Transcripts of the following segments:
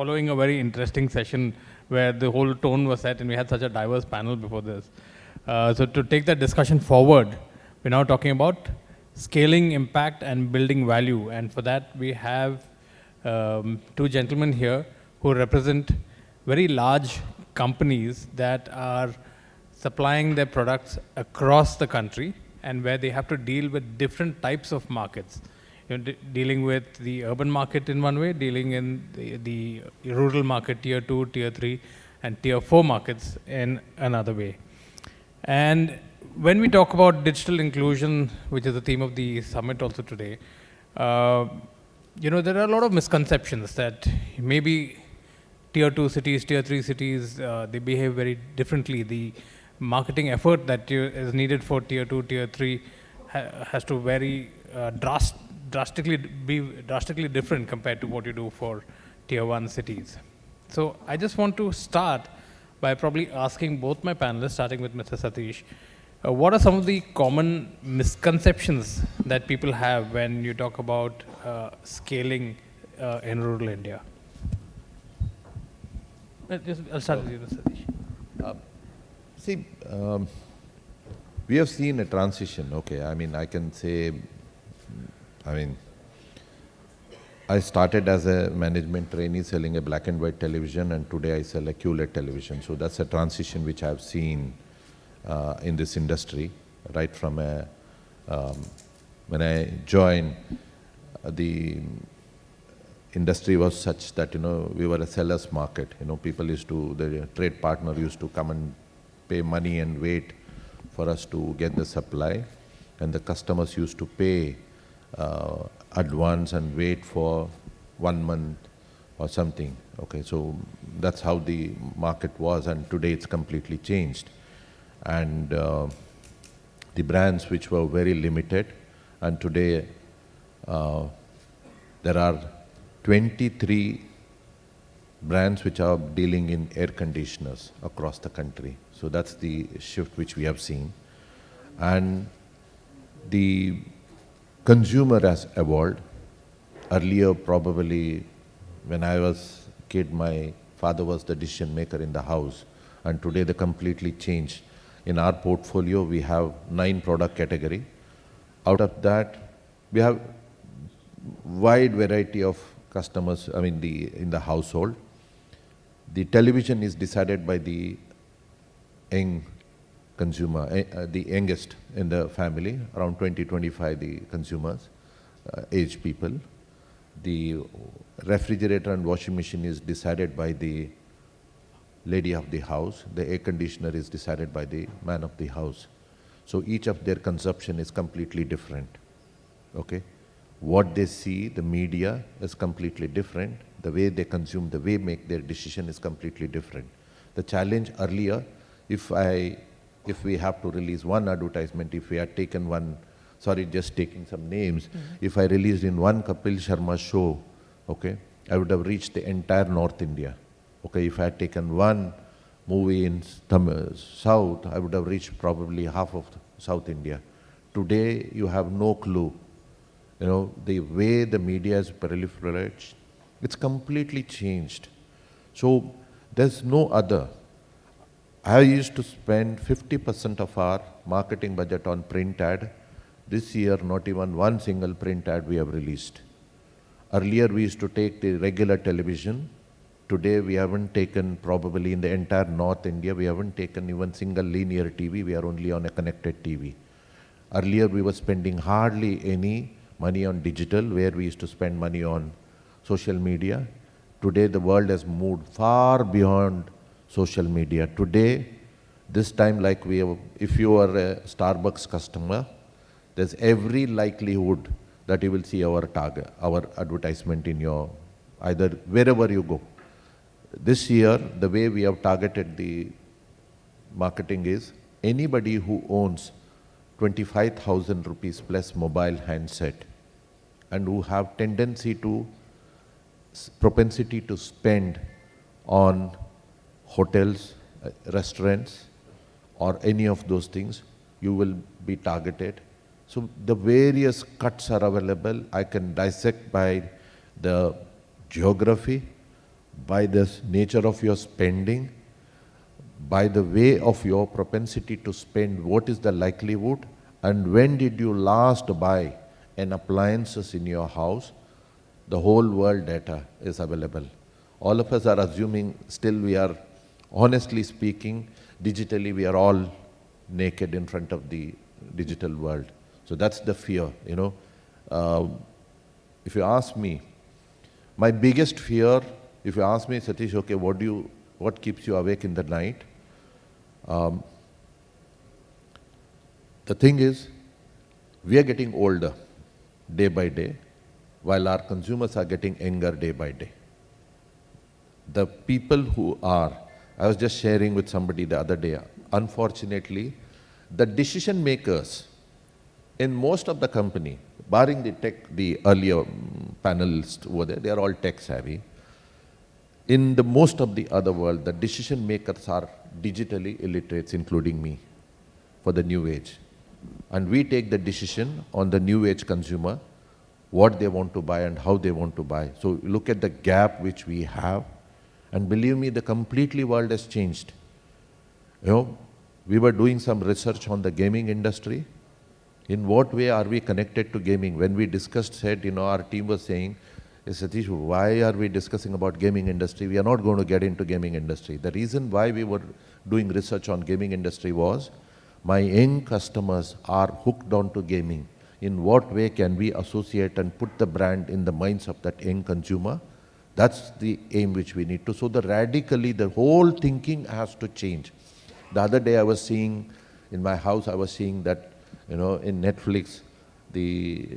following a very interesting session where the whole tone was set and we had such a diverse panel before this. So to take that discussion forward, we're now talking about scaling impact and building value. And for that, we have two gentlemen here who represent very large companies that are supplying their products across the country and where they have to deal with different types of markets. Dealing with the urban market in one way, dealing in the rural market, tier 2, tier 3, and tier 4 markets in another way. And when we talk about digital inclusion, which is the theme of the summit also today, there are a lot of misconceptions that maybe tier 2 cities, tier 3 cities, they behave very differently. The marketing effort that is needed for tier 2, tier 3 has to very drastically different compared to what you do for tier 1 cities. So I just want to start by probably asking both my panelists, starting with Mr. Satish, what are some of the common misconceptions that people have when you talk about scaling in rural India? I'll start with you, Mr. Satish. We have seen a transition, okay. I can say, I started as a management trainee selling a black and white television, and today I sell a QLED television. So that's a transition which I've seen in this industry, right from when I joined, the industry was such that, we were a seller's market. People the trade partner used to come and pay money and wait for us to get the supply, and the customers used to pay advance and wait for 1 month or something. Okay, so that's how the market was, and today it's completely changed. And the brands which were very limited, and today there are 23 brands which are dealing in air conditioners across the country. So that's the shift which we have seen. And the consumer has evolved. Earlier, probably, when I was a kid, my father was the decision maker in the house, and today they completely changed. In our portfolio, we have 9 product category. Out of that, we have wide variety of customers, in the household. The television is decided by the young consumer, the youngest in the family, around 20-25 the consumers, age people. The refrigerator and washing machine is decided by the lady of the house. The air conditioner is decided by the man of the house. So each of their consumption is completely different. Okay? What they see, the media is completely different. The way they consume, the way they make their decision is completely different. The challenge earlier, if we have to release one advertisement, if we had taken one, sorry, just taking some names, if I released in one Kapil Sharma show, okay, I would have reached the entire North India. Okay, if I had taken one movie in South, I would have reached probably half of South India. Today, you have no clue. The way the media has proliferated, it's completely changed. So there's no other. I used to spend 50% of our marketing budget on print ad. This year, not even one single print ad we have released. Earlier, we used to take the regular television. Today, we haven't taken, probably in the entire North India, we haven't taken even single linear TV. We are only on a connected TV. Earlier, we were spending hardly any money on digital, where we used to spend money on social media. Today, the world has moved far beyond social media. Today, this time, like if you are a Starbucks customer, there's every likelihood that you will see our advertisement in your, either wherever you go. This year, the way we have targeted the marketing is, anybody who owns 25,000 rupees plus mobile handset and who have propensity to spend on hotels, restaurants, or any of those things, you will be targeted. So the various cuts are available. I can dissect by the geography, by the nature of your spending, by the way of your propensity to spend, what is the likelihood, and when did you last buy an appliances in your house, the whole world data is available. All of us are assuming still we are, honestly speaking, digitally we are all naked in front of the digital world. So that's the fear, you know. If you ask me, my biggest fear, if you ask me, Satish, okay, what keeps you awake in the night? The thing is, we are getting older day by day, while our consumers are getting younger day by day. The people who are, I was just sharing with somebody the other day, unfortunately, the decision makers in most of the company, barring the tech, the earlier panelists over there, they are all tech savvy. In the most of the other world, the decision makers are digitally illiterates, including me, for the new age. And we take the decision on the new age consumer, what they want to buy and how they want to buy. So look at the gap which we have, and believe me, the completely world has changed. You know, we were doing some research on the gaming industry. In what way are we connected to gaming? When we discussed, said, you know, our team was saying, hey, Satish, why are we discussing about gaming industry? We are not going to get into gaming industry. The reason why we were doing research on gaming industry was, my young customers are hooked onto gaming. In what way can we associate and put the brand in the minds of that young consumer? That's the aim which we need to. So the whole thinking has to change. The other day I was seeing, in my house, I was seeing that, you know, in Netflix, the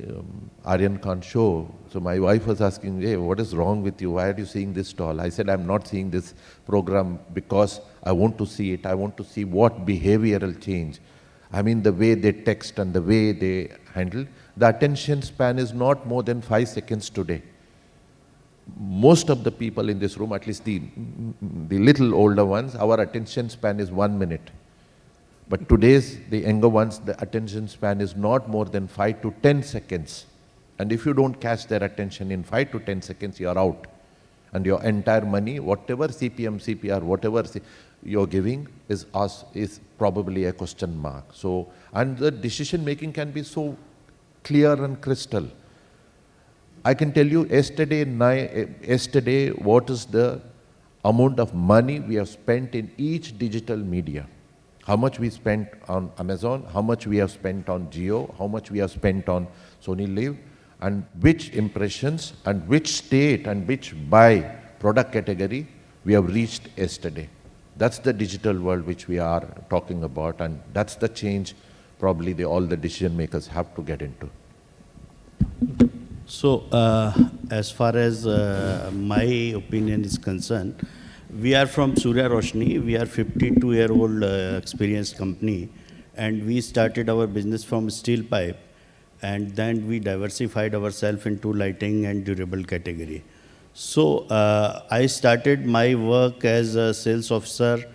Aryan Khan show. So my wife was asking, hey, what is wrong with you? Why are you seeing this stall? I said, I'm not seeing this program because I want to see it. I want to see what behavioral change. I mean, the way they text and the way they handle. The attention span is not more than 5 seconds today. Most of the people in this room, at least the little older ones, our attention span is 1 minute. But today's, the younger ones, the attention span is not more than 5 to 10 seconds. And if you don't catch their attention in 5 to 10 seconds, you're out. And your entire money, whatever CPM, CPR, whatever you're giving is probably a question mark. So, and the decision making can be so clear and crystal. I can tell you yesterday what is the amount of money we have spent in each digital media. How much we spent on Amazon, how much we have spent on Jio, how much we have spent on Sony Live, and which impressions and which state and which buy product category we have reached yesterday. That's the digital world which we are talking about, and that's the change probably all the decision makers have to get into. So, as far as my opinion is concerned, we are from Surya Roshni. We are 52-year-old experienced company, and we started our business from steel pipe, and then we diversified ourselves into lighting and durable category. So, I started my work as a sales officer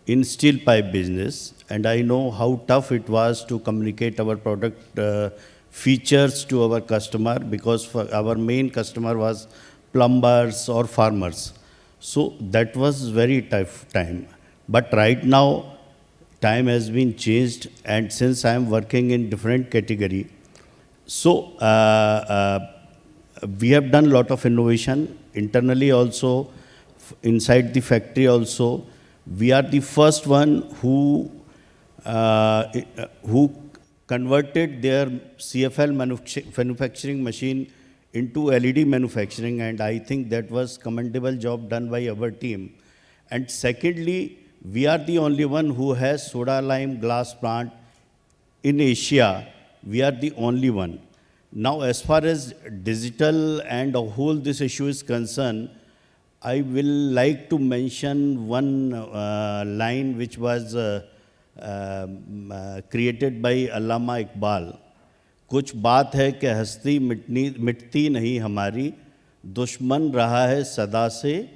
in steel pipe business, and I know how tough it was to communicate our product features to our customer, because for our main customer was plumbers or farmers. So that was very tough time. But right now, time has been changed, and since I am working in different category, so we have done a lot of innovation internally also, inside the factory also. We are the first one who converted their CFL manufacturing machine into LED manufacturing, and I think that was commendable job done by our team. And secondly, we are the only one who has soda lime glass plant in Asia. We are the only one. Now, as far as digital and the whole this issue is concerned, I will like to mention one line which was created by Allama Iqbal. कुछ बात है कि हस्ती मिटती नहीं हमारी, दुश्मन रहा है सदा से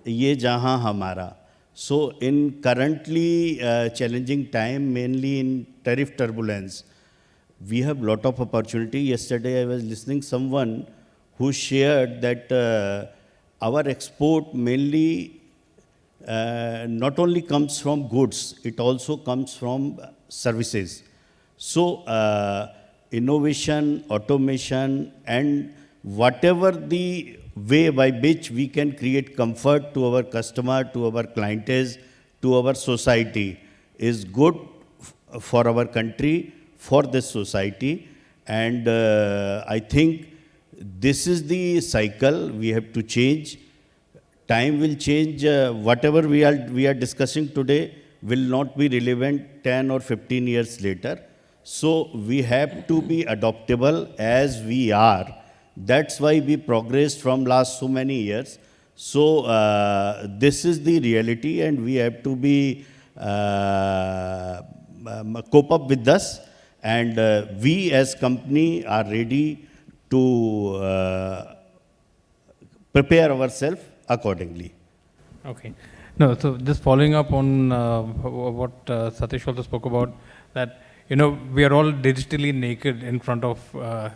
ये जहां हमारा. So in currently challenging time, mainly in tariff turbulence, we have lot of opportunity. Yesterday I was listening someone who shared that our export mainly not only comes from goods, it also comes from services. So innovation, automation, and whatever the way by which we can create comfort to our customer, to our clients, to our society is good for our country, for this society. And I think this is the cycle we have to change. Time will change. Whatever we are discussing today will not be relevant 10 or 15 years later. So we have to be adaptable as we are. That's why we progressed from last so many years. So this is the reality, and we have to be cope up with this. And we as company are ready to prepare ourselves accordingly. Okay. No, so just following up on what Satish also spoke about, that we are all digitally naked in front of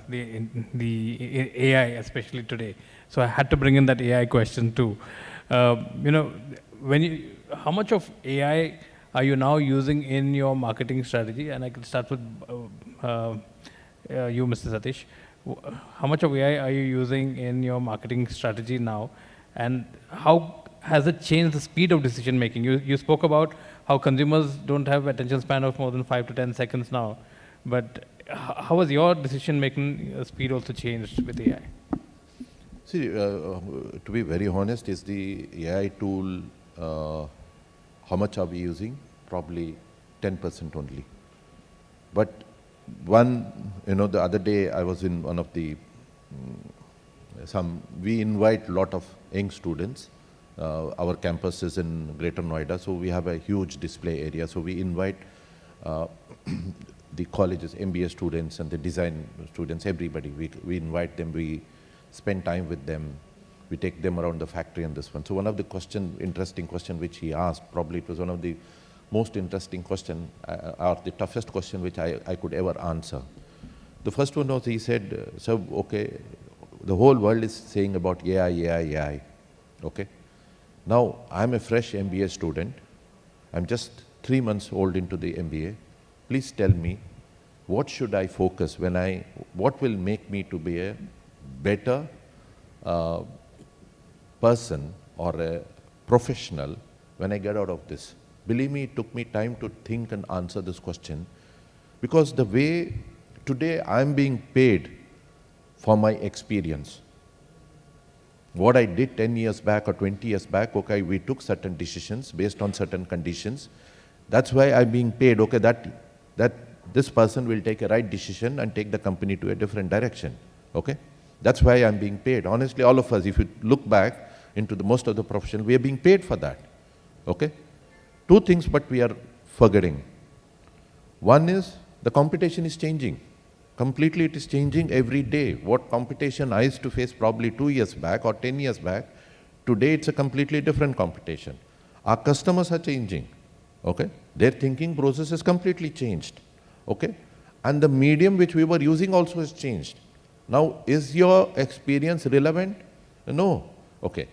the AI, especially today. So I had to bring in that AI question too. How much of AI are you now using in your marketing strategy? And I can start with you, Mr. Satish. How much of AI are you using in your marketing strategy now? And how has it changed the speed of decision making? You spoke about how consumers don't have attention span of more than 5 to 10 seconds now. But how has your decision making speed also changed with AI? See, to be very honest, is the AI tool, how much are we using? Probably 10% only. But the other day I was in one of the, we invite a lot of young students. Our campus is in Greater Noida, so we have a huge display area. So we invite the colleges, MBA students and the design students, everybody. We invite them, we spend time with them, we take them around the factory and this one. So one of the interesting question which he asked, probably it was one of the most interesting question or the toughest question which I could ever answer. The first one was, he said, so okay, the whole world is saying about AI, okay? Now, I'm a fresh MBA student. I'm just 3 months old into the MBA. Please tell me, what should I focus what will make me to be a better person or a professional when I get out of this? Believe me, it took me time to think and answer this question, because the way today I'm being paid for my experience. What I did 10 years back or 20 years back, okay, we took certain decisions based on certain conditions. That's why I'm being paid, okay, that this person will take a right decision and take the company to a different direction, okay? That's why I'm being paid. Honestly, all of us, if you look back into most of the profession, we are being paid for that, okay? Two things, but we are forgetting. One is the competition is changing. Completely it is changing every day. What competition I used to face probably 2 years back or 10 years back, today it's a completely different competition. Our customers are changing, okay? Their thinking process has completely changed, okay? And the medium which we were using also has changed. Now, is your experience relevant? No, okay.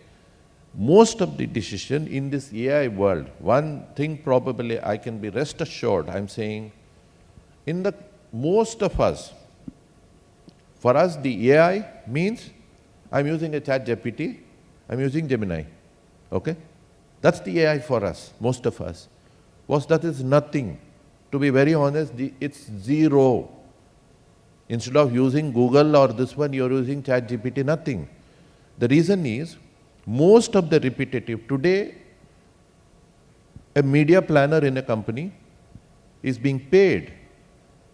Most of the decision in this AI world, one thing probably I can be rest assured, I'm saying, most of us, for us the AI means I'm using a ChatGPT, I'm using Gemini, okay? That's the AI for us, most of us. That is nothing. To be very honest, it's zero. Instead of using Google or this one, you're using ChatGPT, nothing. The reason is, most of the repetitive, today, a media planner in a company is being paid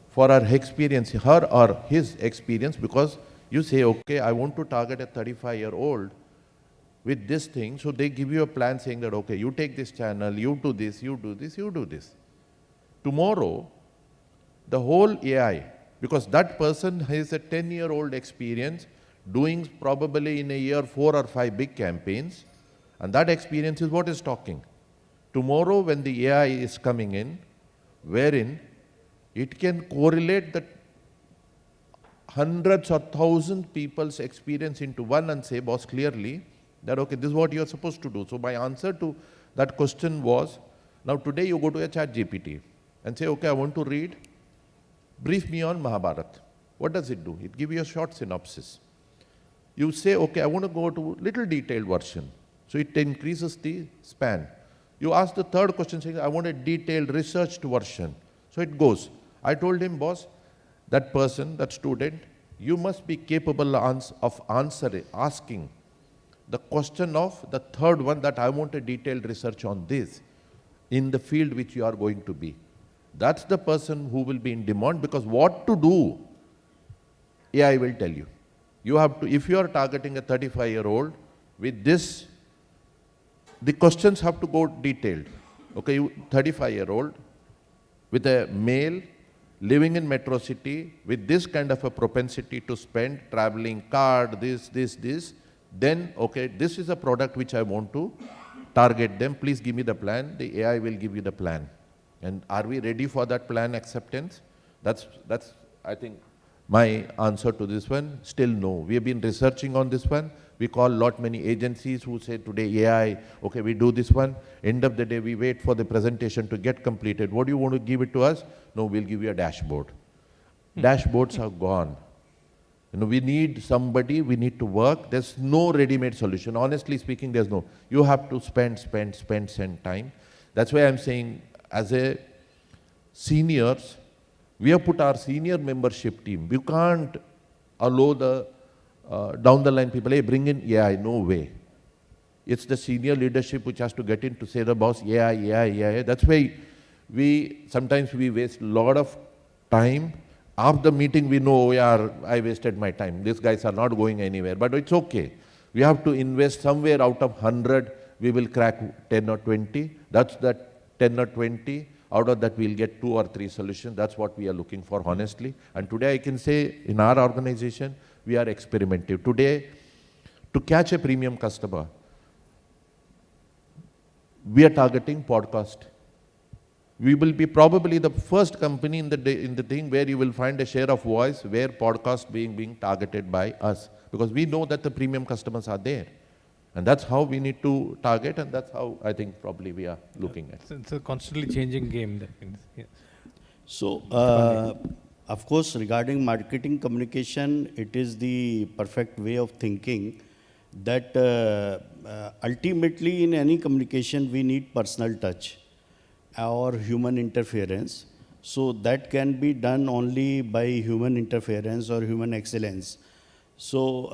for her experience, her or his experience, because you say, okay, I want to target a 35-year-old with this thing, so they give you a plan saying that, okay, you take this channel, you do this, you do this, you do this. Tomorrow, the whole AI, because that person has a 10-year-old experience doing probably in a year 4 or 5 big campaigns, and that experience is what is talking. Tomorrow when the AI is coming in, wherein it can correlate the hundreds or thousands people's experience into one and say, boss, clearly, that, okay, this is what you are supposed to do. So my answer to that question was, now today you go to a chat GPT and say, okay, I want to read, brief me on Mahabharat. What does it do? It gives you a short synopsis. You say, okay, I want to go to little detailed version. So it increases the span. You ask the third question saying, I want a detailed researched version. So it goes. I told him, boss, that person, that student, you must be capable of asking the question of the third one, that I want a detailed research on this in the field which you are going to be. That's the person who will be in demand, because what to do, AI will tell you. You have to, if you are targeting a 35-year-old with this, the questions have to go detailed. Okay, you 35-year-old with a male living in metro city with this kind of a propensity to spend, traveling card, this, then, okay, this is a product which I want to target them. Please give me the plan. The AI will give you the plan. And are we ready for that plan acceptance? That's I think, my answer to this one. Still no. We have been researching on this one. We call many agencies who say today AI, okay, we do this one. End of the day, we wait for the presentation to get completed. What do you want to give it to us? No, we'll give you a dashboard. Dashboards are gone. We need somebody, we need to work. There's no ready-made solution. Honestly speaking, there's no. You have to spend time. That's why I'm saying, as a seniors, we have put our senior membership team. We can't allow the down the line people, hey, bring in AI, no way. It's the senior leadership which has to get in to say the boss, AI. That's why sometimes we waste a lot of time. After the meeting, we know, I wasted my time. These guys are not going anywhere, but it's okay. We have to invest somewhere out of 100, we will crack 10 or 20. That's that 10 or 20. Out of that, we'll get 2 or 3 solutions. That's what we are looking for, honestly. And today, I can say, in our organization, we are experimentative. Today, to catch a premium customer, we are targeting podcast. We will be probably the first company in the thing where you will find a share of voice where podcast being targeted by us, because we know that the premium customers are there. And that's how we need to target, and that's how I think probably we are looking at. It's a constantly changing game. That means, yeah. So, of course, regarding marketing communication, it is the perfect way of thinking that ultimately in any communication we need personal touch or human interference. So that can be done only by human interference or human excellence. So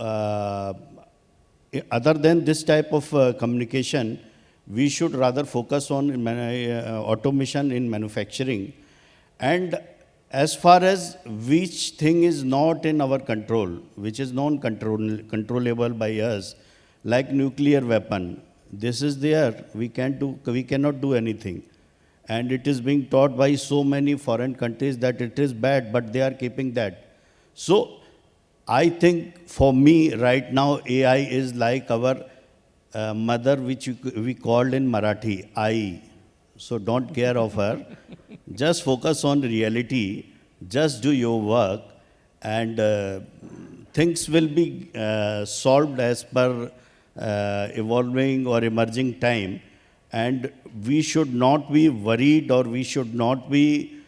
other than this type of communication, we should rather focus on automation in manufacturing. And as far as which thing is not in our control, which is non-controllable by us, like nuclear weapon, this is there, we cannot do anything. And it is being taught by so many foreign countries that it is bad, but they are keeping that. So I think for me right now, AI is like our mother, which we called in Marathi, Ai. So don't care of her. Just focus on reality. Just do your work, and things will be solved as per evolving or emerging time. And we should not be worried, or we should not be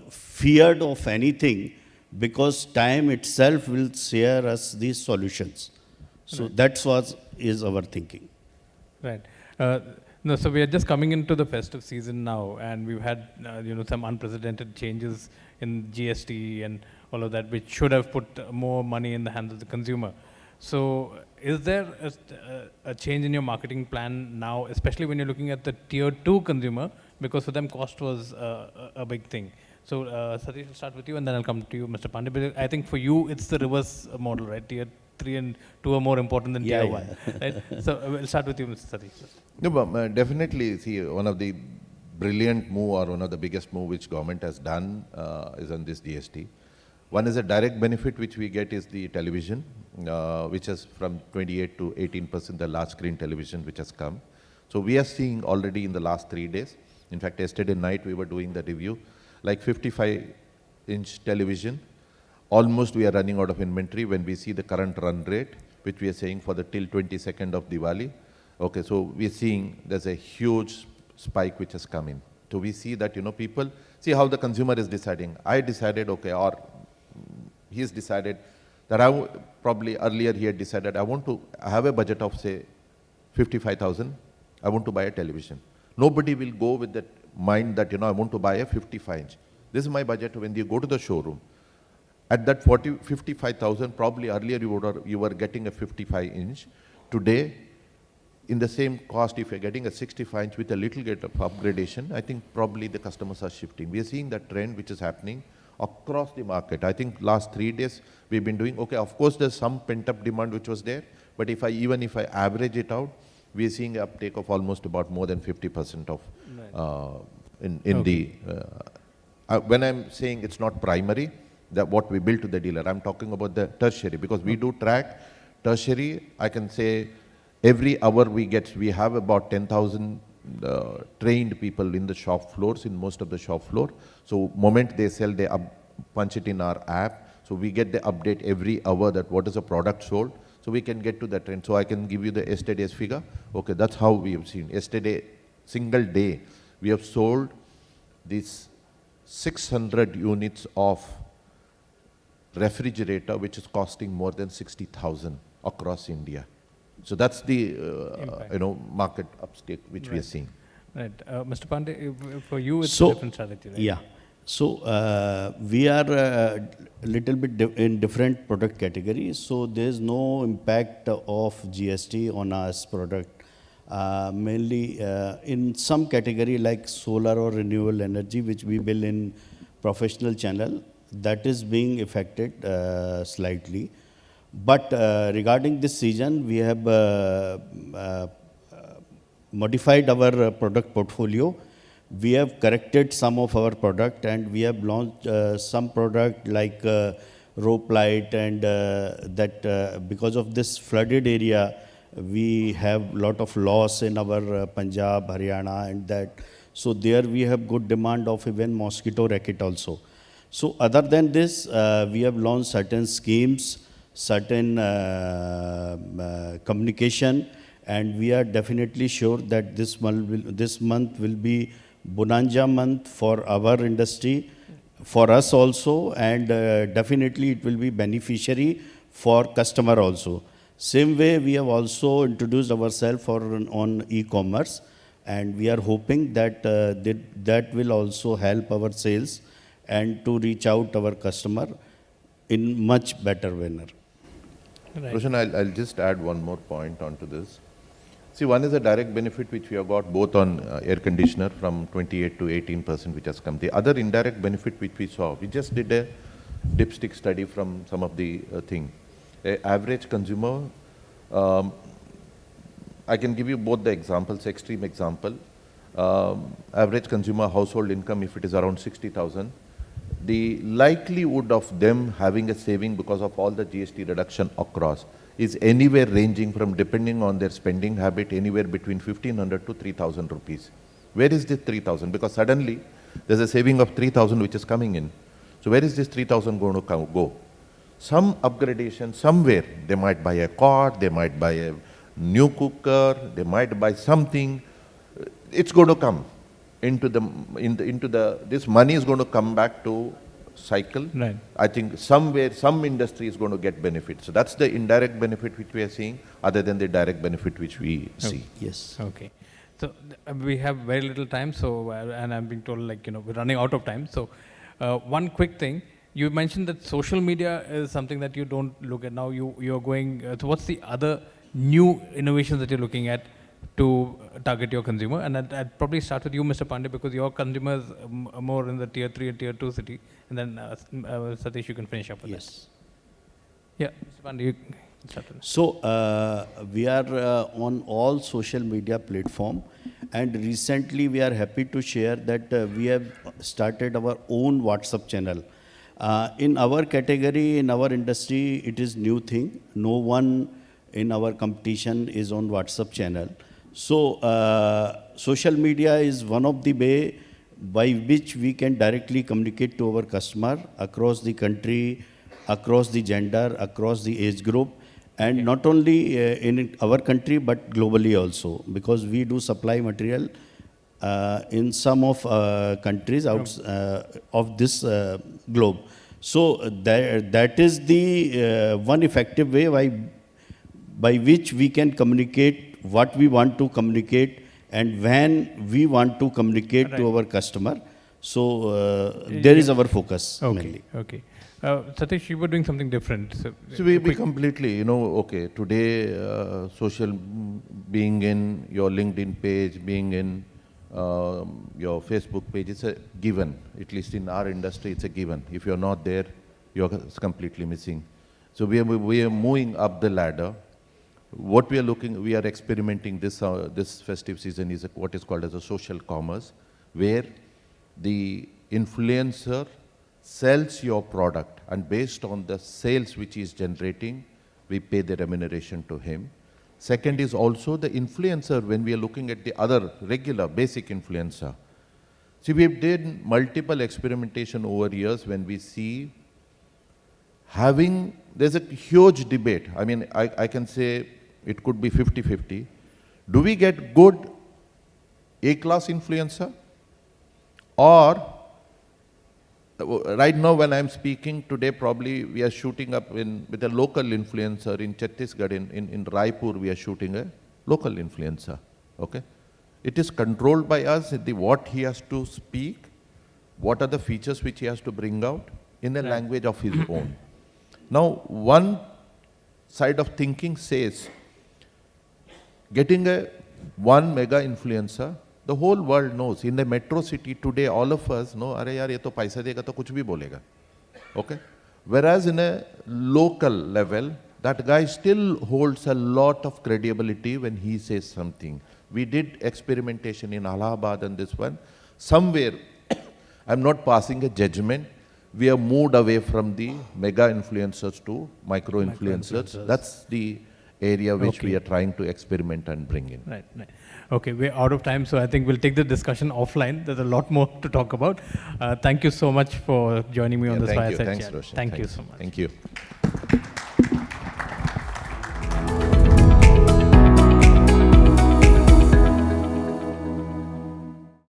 feared of anything, because time itself will share us these solutions. So that's what is our thinking. Right. No, so we are just coming into the festive season now, and we've had some unprecedented changes in GST and all of that, which should have put more money in the hands of the consumer. So is there a change in your marketing plan now, especially when you're looking at the tier 2 consumer, because for them cost was a big thing? So Satish, I'll start with you, and then I'll come to you, Mr. Pandey. But I think for you, it's the reverse model, right? Tier 3 and 2 are more important than tier 1. Right? So we'll start with you, Mr. Satish. No, but definitely, see, one of the brilliant move, or one of the biggest move which government has done is on this GST. One is a direct benefit which we get is the television, which is from 28 to 18%, the large screen television which has come. So we are seeing already in the last 3 days. In fact, yesterday night we were doing the review, like 55-inch television. Almost we are running out of inventory when we see the current run rate. which we are saying for the till 22nd of Diwali. Okay, so we are seeing there's a huge spike which has come in. So we see that, people, see how the consumer is deciding. I decided, okay, or he's decided that probably earlier he had decided, I want to have a budget of say 55,000, I want to buy a television. Nobody will go with that mind that, I want to buy a 55-inch. This is my budget when you go to the showroom. At that 55,000, probably earlier you were getting a 55-inch. Today, in the same cost, if you're getting a 65-inch with a little bit of upgradation, I think probably the customers are shifting. We are seeing that trend which is happening across the market. I think last 3 days we've been doing, okay, of course there's some pent-up demand which was there, but even if I average it out, we are seeing an uptake of almost about more than 50% of when I'm saying it's not primary, that what we build to the dealer, I'm talking about the tertiary, because we do track tertiary. I can say every hour we have about 10,000 trained people in the shop floors, in most of the shop floor. So moment they sell, they punch it in our app. So we get the update every hour that what is the product sold. So we can get to that trend. So I can give you the yesterday's figure. Okay, that's how we have seen. Yesterday, single day, we have sold these 600 units of refrigerator, which is costing more than 60,000 across India. So that's the market uptake which we are seeing. Right, Mr. Pandey, for you it's a different strategy, right? Yeah. So we are a little bit in different product categories. So there's no impact of GST on our product. Mainly in some category like solar or renewable energy, which we build in professional channel, that is being affected slightly. But regarding this season, we have modified our product portfolio. We have corrected some of our product, and we have launched some product like rope light, and that because of this flooded area, we have lot of loss in our Punjab, Haryana, and that. So there we have good demand of even mosquito racket also. So other than this, we have launched certain schemes, certain communication, and we are definitely sure that this month will be bonanza month for our industry, for us also, and definitely it will be beneficiary for customer also. Same way, we have also introduced ourselves on e-commerce, and we are hoping that that will also help our sales and to reach out our customer in much better manner. Right. Roshan, I'll just add one more point onto this. See, one is a direct benefit which we have got both on air conditioner from 28 to 18% which has come. The other indirect benefit which we saw, we just did a dipstick study from some of the thing. Average consumer, I can give you both the examples, extreme example. Average consumer household income, if it is around 60,000, the likelihood of them having a saving because of all the GST reduction across is anywhere ranging from, depending on their spending habit, anywhere between 1,500 to 3,000 rupees. Where is this 3,000? Because suddenly there's a saving of 3,000 which is coming in. So where is this 3,000 going to go? Some upgradation somewhere. They might buy a cot, they might buy a new cooker, they might buy something. It's going to come into this money is going to come back to cycle. Right. I think somewhere, some industry is going to get benefit. So that's the indirect benefit which we are seeing, other than the direct benefit which we see. Yes. Okay. So we have very little time. So and I'm being told we're running out of time. So one quick thing. You mentioned that social media is something that you don't look at now. You're going. So what's the other new innovations that you're looking at to target your consumer? And I'd probably start with you, Mr. Pandey, because your consumers are more in the tier 3 and tier 2 city. And then Satish, you can finish up with that. Yeah, Mr. Pandey, you can start with that. So we are on all social media platform, and recently we are happy to share that we have started our own WhatsApp channel. In our category, in our industry, it is new thing. No one in our competition is on WhatsApp channel. So social media is one of the way by which we can directly communicate to our customer across the country, across the gender, across the age group. And not only in our country, but globally also, because we do supply material in some of countries out of this globe. So that is the one effective way by which we can communicate what we want to communicate and when we want to communicate to our customer. So there is our focus mainly. Okay. Satish, you were doing something different. So we completely, okay, today social being in your LinkedIn page, being in your Facebook page, it's a given. At least in our industry, it's a given. If you're not there, you're completely missing. So we are moving up the ladder. What we are experimenting this festive season is what is called as a social commerce, where the influencer sells your product, and based on the sales which he is generating, we pay the remuneration to him. Second is also the influencer, when we are looking at the other regular basic influencer. See, we did multiple experimentation over years when we see there's a huge debate. I mean, I can say it could be 50-50. Do we get good A-class influencer? Or right now when I'm speaking today, probably we are shooting up with a local influencer in Chhattisgarh, in Raipur, we are shooting a local influencer, okay? It is controlled by us, what he has to speak, what are the features which he has to bring out in a language of his own. Now, one side of thinking says, getting one mega influencer, the whole world knows. In the metro city today, all of us know, "Arey yaar, ye to paisa dega to kuch bhi bolega." Okay? Whereas in a local level, that guy still holds a lot of credibility when he says something. We did experimentation in Allahabad and this one. Somewhere, I'm not passing a judgment, we have moved away from the mega influencers to micro influencers. That's the area which we are trying to experiment and bring in. Right. Okay, we're out of time, so I think we'll take the discussion offline. There's a lot more to talk about. Thank you so much for joining me on this Fireside Chat. Thanks, Roshun. Thank you so much. Thank you.